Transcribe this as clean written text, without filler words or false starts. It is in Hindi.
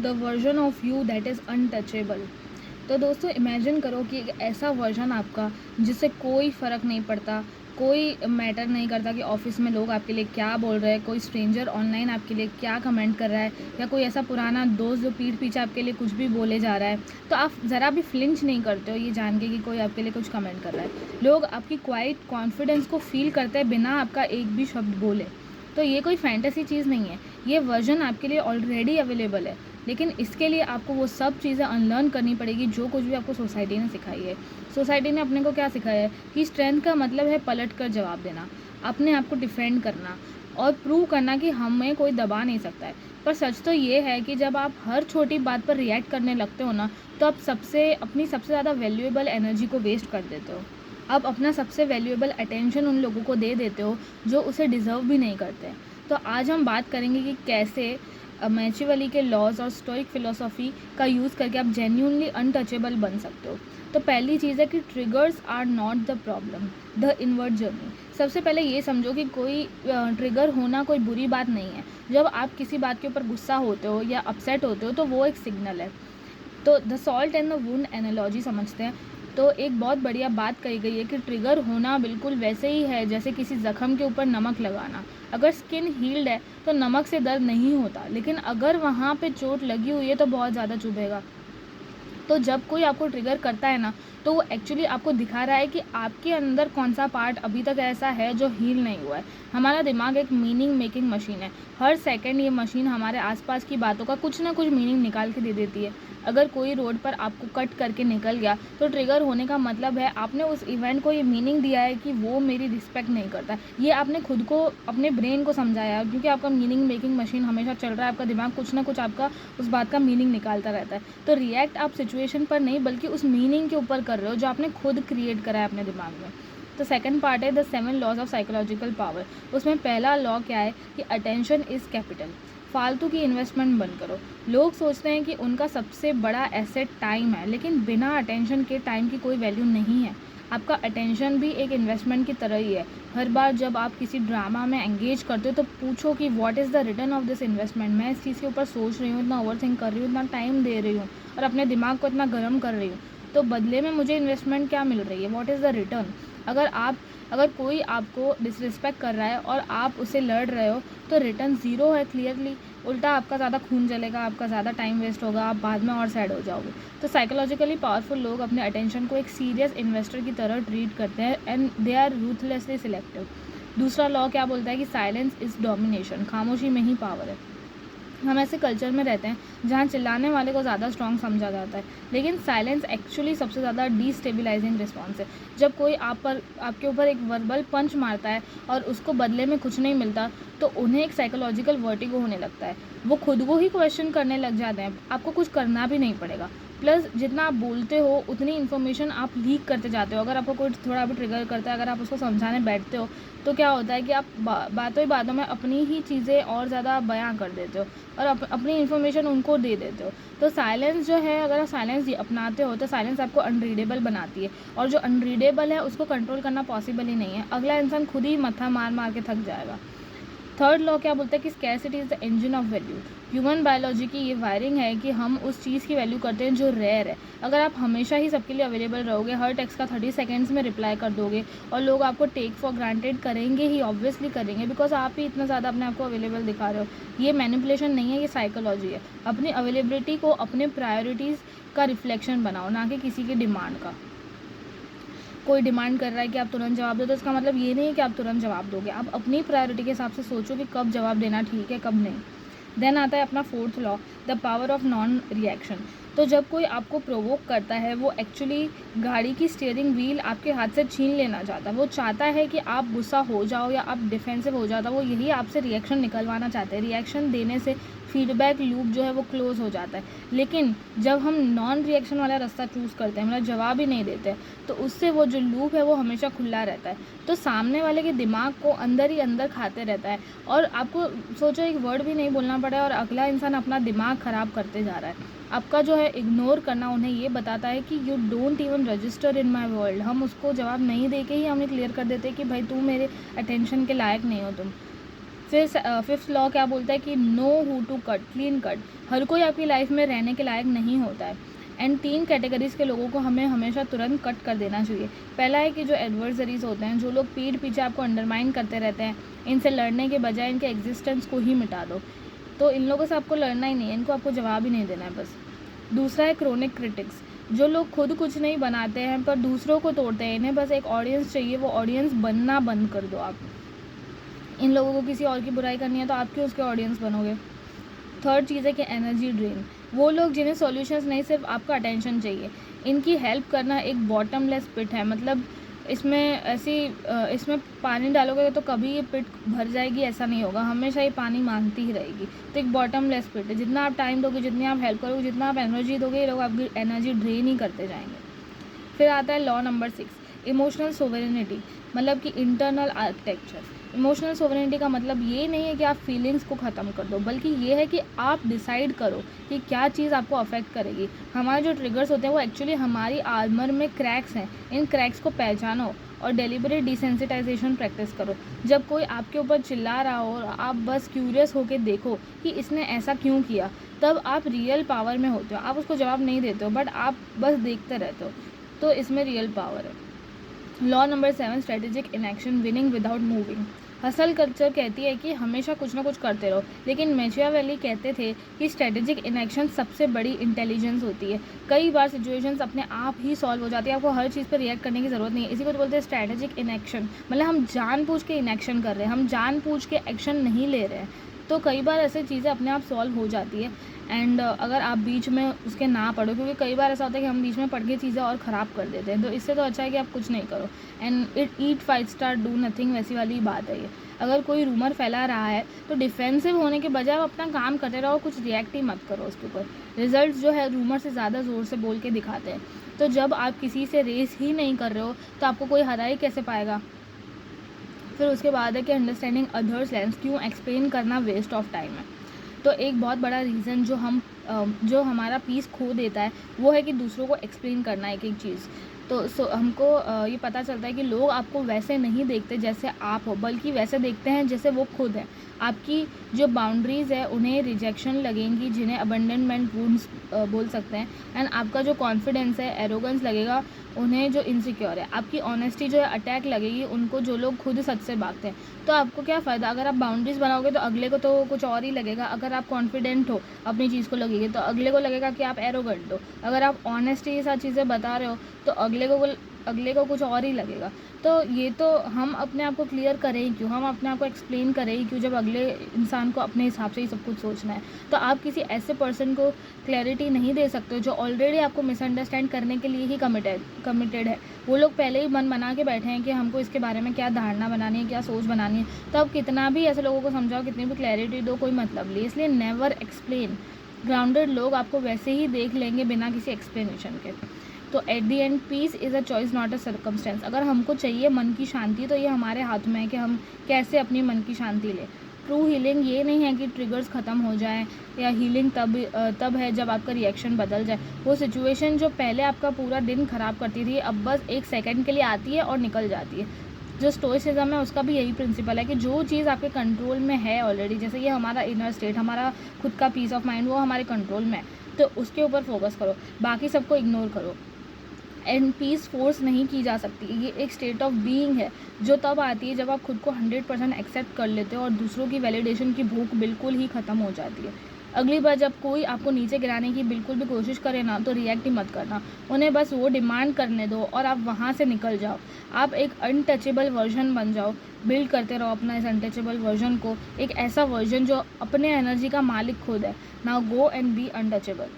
The version of you that is untouchable. तो दोस्तों इमेजिन करो कि एक ऐसा वर्जन आपका जिससे कोई फ़र्क नहीं पड़ता, कोई मैटर नहीं करता कि ऑफिस में लोग आपके लिए क्या बोल रहे हैं, कोई स्ट्रेंजर ऑनलाइन आपके लिए क्या कमेंट कर रहा है, या कोई ऐसा पुराना दोस्त जो पीठ पीछे आपके लिए कुछ भी बोले जा रहा है, तो आप ज़रा भी फ्लिंच नहीं करते हो ये जान के कि कोई आपके लिए कुछ कमेंट कर रहा है। लोग आपकी क्वाइट कॉन्फिडेंस को फील करते हैं बिना आपका एक भी शब्द बोले। तो ये कोई फैंटेसी चीज़ नहीं है, ये वर्जन आपके लिए ऑलरेडी अवेलेबल है। लेकिन इसके लिए आपको वो सब चीज़ें अनलर्न करनी पड़ेगी जो कुछ भी आपको सोसाइटी ने सिखाई है। सोसाइटी ने अपने को क्या सिखाया है कि स्ट्रेंथ का मतलब है पलट कर जवाब देना, अपने आप को डिफेंड करना और प्रूव करना कि हमें कोई दबा नहीं सकता है। पर सच तो ये है कि जब आप हर छोटी बात पर रिएक्ट करने लगते हो ना, तो आप अपनी सबसे ज़्यादा वैल्यूएबल एनर्जी को वेस्ट कर देते हो। आप अपना सबसे वैल्यूएबल अटेंशन उन लोगों को दे देते हो जो उसे डिज़र्व भी नहीं करते। तो आज हम बात करेंगे कि कैसे मैचिवली के लॉज और स्टोइक फिलोसॉफी का यूज़ करके आप जेन्यूनली अनटचेबल बन सकते हो। तो पहली चीज़ है कि triggers are not the problem, the inward journey. सबसे पहले ये समझो कि कोई ट्रिगर होना कोई बुरी बात नहीं है। जब आप किसी बात के ऊपर गुस्सा होते हो या अपसेट होते हो तो वो एक सिग्नल है। तो the salt and the wound analogy समझते हैं। तो एक बहुत बढ़िया बात कही गई है कि ट्रिगर होना बिल्कुल वैसे ही है जैसे किसी ज़ख्म के ऊपर नमक लगाना। अगर स्किन हील्ड है तो नमक से दर्द नहीं होता, लेकिन अगर वहाँ पे चोट लगी हुई है तो बहुत ज़्यादा चुभेगा। तो जब कोई आपको ट्रिगर करता है ना, तो वो एक्चुअली आपको दिखा रहा है कि आपके अंदर कौन सा पार्ट अभी तक ऐसा है जो हील नहीं हुआ है। हमारा दिमाग एक मीनिंग मेकिंग मशीन है। हर सेकंड ये मशीन हमारे आसपास की बातों का कुछ ना कुछ मीनिंग निकाल के दे देती है। अगर कोई रोड पर आपको कट करके निकल गया तो ट्रिगर होने का मतलब है आपने उस इवेंट को ये मीनिंग दिया है कि वो मेरी रिस्पेक्ट नहीं करता। ये आपने खुद को, अपने ब्रेन को समझाया, क्योंकि आपका मीनिंग मेकिंग मशीन हमेशा चल रहा है। आपका दिमाग कुछ ना कुछ आपका उस बात का मीनिंग निकालता रहता है। तो रिएक्ट आप सिचुएशन पर नहीं बल्कि उस मीनिंग के ऊपर कर रहे हो जो आपने खुद क्रिएट करा है अपने दिमाग में। तो सेकंड पार्ट है the 7 laws of psychological power. उसमें पहला लॉ क्या है कि अटेंशन इज़ कैपिटल। फालतू की इन्वेस्टमेंट बंद करो। लोग सोचते हैं कि उनका सबसे बड़ा एसेट टाइम है, लेकिन बिना अटेंशन के टाइम की कोई वैल्यू नहीं है। आपका अटेंशन भी एक इन्वेस्टमेंट की तरह ही है। हर बार जब आप किसी ड्रामा में एंगेज करते हो तो पूछो कि what is the return of this investment. मैं इस चीज़ के ऊपर सोच रही हूँ, इतना ओवरथिंक कर रही हूँ, इतना टाइम दे रही हूँ और अपने दिमाग को इतना गर्म कर रही हूँ, तो बदले में मुझे इन्वेस्टमेंट क्या मिल रही है, व्हाट इज़ द रिटर्न। अगर कोई आपको डिसरिस्पेक्ट कर रहा है और आप उससे लड़ रहे हो तो रिटर्न ज़ीरो है क्लियरली। उल्टा आपका ज़्यादा खून जलेगा, आपका ज़्यादा टाइम वेस्ट होगा, आप बाद में और सैड हो जाओगे। तो साइकोलॉजिकली पावरफुल लोग अपने अटेंशन को एक सीरियस इन्वेस्टर की तरह ट्रीट करते हैं and they are ruthlessly selective. दूसरा लॉ क्या बोलता है कि साइलेंस इज़ डोमिनेशन। खामोशी में ही पावर है। हम ऐसे कल्चर में रहते हैं जहाँ चिल्लाने वाले को ज़्यादा स्ट्रॉन्ग समझा जाता है, लेकिन साइलेंस एक्चुअली सबसे ज़्यादा डिस्टेबलाइजिंग रिस्पॉन्स है। जब कोई आपके ऊपर एक वर्बल पंच मारता है और उसको बदले में कुछ नहीं मिलता, तो उन्हें एक साइकोलॉजिकल वर्टिगो होने लगता है। वो खुद को ही क्वेश्चन करने लग जाते हैं, आपको कुछ करना भी नहीं पड़ेगा। प्लस जितना आप बोलते हो उतनी इन्फॉर्मेशन आप लीक करते जाते हो। अगर आपको कोई थोड़ा भी ट्रिगर करता है, अगर आप उसको समझाने बैठते हो, तो क्या होता है कि आप बातों ही बातों में अपनी ही चीज़ें और ज़्यादा बयां कर देते हो और अपनी इन्फॉर्मेशन उनको दे देते हो। तो साइलेंस जो है, अगर आप साइलेंस अपनाते हो तो साइलेंस आपको अनरीडेबल बनाती है, और जो अनरीडेबल है उसको कंट्रोल करना पॉसिबल ही नहीं है। अगला इंसान खुद ही मत्था मार मार के थक जाएगा। थर्ड लॉ क्या बोलता है कि scarcity is the engine of value. Human biology की ये वायरिंग है कि हम उस चीज़ की वैल्यू करते हैं जो रेयर है। अगर आप हमेशा ही सबके लिए अवेलेबल रहोगे, हर टेक्स्ट का 30 सेकेंड्स में रिप्लाई कर दोगे, और लोग आपको टेक फॉर ग्रांटेड करेंगे ही, ऑब्वियसली करेंगे, बिकॉज आप ही इतना ज़्यादा अपने आप को अवेलेबल दिखा रहे हो। ये मैनिपुलेशन नहीं है, ये साइकोलॉजी है। अपनी अवेलेबिलिटी को अपने प्रायोरिटीज़ का रिफ्लेक्शन बनाओ, ना कि किसी की डिमांड का। कोई डिमांड कर रहा है कि आप तुरंत जवाब दो, तो इसका मतलब ये नहीं है कि आप तुरंत जवाब दोगे। आप अपनी प्रायोरिटी के हिसाब से सोचो कि कब जवाब देना ठीक है, कब नहीं। देन आता है अपना fourth law, the power of non reaction. तो जब कोई आपको प्रोवोक करता है, वो एक्चुअली गाड़ी की स्टीयरिंग व्हील आपके हाथ से छीन लेना चाहता है। वो चाहता है कि आप गुस्सा हो जाओ या आप डिफेंसिव हो जाता। वो यही आपसे रिएक्शन निकलवाना चाहते हैं। रिएक्शन देने से फीडबैक लूप जो है वो क्लोज हो जाता है। लेकिन जब हम नॉन रिएक्शन वाला रास्ता चूज़ करते हैं, मतलब जवाब ही नहीं देते, तो उससे वो जो लूप है वो हमेशा खुला रहता है। तो सामने वाले के दिमाग को अंदर ही अंदर खाते रहता है, और आपको सोचो एक वर्ड भी नहीं बोलना पड़ा और अगला इंसान अपना दिमाग ख़राब करते जा रहा है। आपका जो है इग्नोर करना उन्हें ये बताता है कि you don't even register in my world. हम उसको जवाब नहीं दे के ही हमें क्लियर कर देते हैं कि भाई तू मेरे अटेंशन के लायक नहीं हो तुम। फिर फिफ्थ लॉ क्या बोलता है कि know who to cut, clean cut. हर कोई आपकी लाइफ में रहने के लायक नहीं होता है। एंड 3 कैटेगरीज़ के लोगों को हमें हमेशा तुरंत कट कर देना चाहिए। पहला है कि जो एडवर्सरीज होते हैं, जो लोग पीठ पीछे आपको अंडरमाइन करते रहते हैं, इनसे लड़ने के बजाय इनके एग्जिस्टेंस को ही मिटा दो। तो इन लोगों से आपको लड़ना ही नहीं है, इनको आपको जवाब ही नहीं देना है बस। दूसरा है क्रोनिक क्रिटिक्स, जो लोग खुद कुछ नहीं बनाते हैं पर दूसरों को तोड़ते हैं, इन्हें बस एक ऑडियंस चाहिए, वो ऑडियंस बनना बंद कर दो आप। इन लोगों को किसी और की बुराई करनी है तो आप क्यों उसके ऑडियंस बनोगे। थर्ड चीज़ है कि एनर्जी ड्रेन, वो लोग जिन्हें सॉल्यूशंस नहीं, सिर्फ आपका अटेंशन चाहिए। इनकी हेल्प करना एक बॉटमलेस पिट है, मतलब इसमें पानी डालोगे तो कभी ये पिट भर जाएगी ऐसा नहीं होगा, हमेशा ये पानी मांगती ही रहेगी। तो एक बॉटमलेस पिट है, जितना आप टाइम दोगे, जितनी आप हेल्प करोगे, जितना आप एनर्जी दोगे, ये लोग आपकी एनर्जी ड्रेन ही करते जाएंगे। फिर आता है लॉ नंबर 6, इमोशनल सोवरेनिटी, मतलब कि इंटरनल आर्किटेक्चर। इमोशनल सोवरेनिटी का मतलब ये नहीं है कि आप फीलिंग्स को ख़त्म कर दो, बल्कि ये है कि आप डिसाइड करो कि क्या चीज़ आपको अफेक्ट करेगी। हमारे जो ट्रिगर्स होते हैं वो एक्चुअली हमारी आर्मर में क्रैक्स हैं, इन क्रैक्स को पहचानो और डेलिबरेट डिसेंसिटाइजेशन प्रैक्टिस करो। जब कोई आपके ऊपर चिल्ला रहा हो और आप बस क्यूरियस होकर देखो कि इसने ऐसा क्यों किया, तब आप रियल पावर में होते हो। आप उसको जवाब नहीं देते हो, बट आप बस देखते रहते हो, तो इसमें रियल पावर है। Law number 7, strategic inaction, winning without moving. Hustle culture कहती है कि हमेशा कुछ ना कुछ करते रहो, लेकिन मैचियावेली कहते थे कि स्ट्रेटेजिक इनएक्शन सबसे बड़ी इंटेलिजेंस होती है। कई बार सिचुएशंस अपने आप ही सॉल्व हो जाती है, आपको हर चीज़ पर रिएक्ट करने की ज़रूरत नहीं है। इसी को तो बोलते हैं स्ट्रेटेजिक इनएक्शन, मतलब हम जानबूझ के इनएक्शन कर रहे हैं, हम जानबूझ के एक्शन नहीं ले रहे हैं। तो कई बार ऐसी चीज़ें अपने आप सॉल्व हो जाती है। एंड अगर आप बीच में उसके ना पढ़ो, क्योंकि कई बार ऐसा होता है कि हम बीच में पढ़ के चीज़ें और ख़राब कर देते हैं, तो इससे तो अच्छा है कि आप कुछ नहीं करो। And eat 5 star do nothing, वैसी वाली बात है ये। अगर कोई रूमर फैला रहा है तो डिफेंसिव होने के बजाय आप अपना काम करते रहो, कुछ रिएक्ट ही मत करो उसके ऊपर। रिजल्ट जो है रूमर से ज़्यादा ज़ोर से बोल के दिखाते हैं। तो जब आप किसी से रेस ही नहीं कर रहे हो तो आपको कोई हरा ही कैसे पाएगा। फिर उसके बाद है कि अंडरस्टैंडिंग अदर्स लेंस, क्यों एक्सप्लेन करना वेस्ट ऑफ टाइम है। तो एक बहुत बड़ा रीज़न जो हमारा पीस खो देता है वो है कि दूसरों को एक्सप्लेन करना एक एक चीज़। तो हमको ये पता चलता है कि लोग आपको वैसे नहीं देखते जैसे आप हो, बल्कि वैसे देखते हैं जैसे वो खुद हैं। आपकी जो बाउंड्रीज़ है उन्हें रिजेक्शन लगेंगी, जिन्हें अबंडनमेंट वुंड्स बोल सकते हैं। एंड आपका जो कॉन्फिडेंस है, एरोगेंस लगेगा उन्हें जो इनसिक्योर है। आपकी ऑनेस्टी जो है अटैक लगेगी उनको जो लोग खुद सच से भागते हैं। तो आपको क्या फ़ायदा, अगर आप बाउंड्रीज़ बनाओगे तो अगले को तो कुछ और ही लगेगा। अगर आप कॉन्फिडेंट हो अपनी चीज़ को लगेगी तो अगले को लगेगा कि आप एरोगेंट हो। अगर आप ऑनेस्टी के साथ चीज़ें बता रहे हो तो अगले को कुछ और ही लगेगा। तो ये तो हम अपने आप को क्लियर करें ही क्यों, हम अपने आप को एक्सप्लेन करें ही क्यों, जब अगले इंसान को अपने हिसाब से ही सब कुछ सोचना है। तो आप किसी ऐसे पर्सन को क्लैरिटी नहीं दे सकते जो ऑलरेडी आपको मिसअंडरस्टैंड करने के लिए ही कमिटेड है। वो लोग पहले ही मन बना के बैठे हैं कि हमको इसके बारे में क्या धारणा बनानी है, क्या सोच बनानी है। तो आप कितना भी ऐसे लोगों को समझाओ, कितनी भी क्लैरिटी दो, कोई मतलब नहीं। इसलिए नेवर एक्सप्लेन। ग्राउंडेड लोग आपको वैसे ही देख लेंगे बिना किसी एक्सप्लेनेशन के। तो at the end peace is a choice not a circumstance. अगर हमको चाहिए मन की शांति तो ये हमारे हाथ में है कि हम कैसे अपनी मन की शांति लें। ट्रू हीलिंग ये नहीं है कि ट्रिगर्स ख़त्म हो जाएं, या हीलिंग तब है जब आपका रिएक्शन बदल जाए। वो सिचुएशन जो पहले आपका पूरा दिन ख़राब करती थी अब बस एक सेकंड के लिए आती है और निकल जाती है। जो स्टोइसिज्म है उसका भी यही प्रिंसिपल है कि जो चीज़ आपके कंट्रोल में है ऑलरेडी, जैसे ये हमारा इनर स्टेट, हमारा खुद का पीस ऑफ माइंड, वो हमारे कंट्रोल में है, तो उसके ऊपर फोकस करो, बाकी सबको इग्नोर करो। एंड पीस फोर्स नहीं की जा सकती, ये एक स्टेट ऑफ बीइंग है जो तब आती है जब आप खुद को 100% एक्सेप्ट कर लेते हो और दूसरों की वैलिडेशन की भूख बिल्कुल ही ख़त्म हो जाती है। अगली बार जब कोई आपको नीचे गिराने की बिल्कुल भी कोशिश करे ना तो रिएक्ट ही मत करना, उन्हें बस वो डिमांड करने दो और आप वहाँ से निकल जाओ। आप एक अनटचेबल वर्जन बन जाओ, बिल्ड करते रहो अपना इस अनटचेबल वर्जन को, एक ऐसा वर्जन जो अपने एनर्जी का मालिक खुद है। Now go and be untouchable.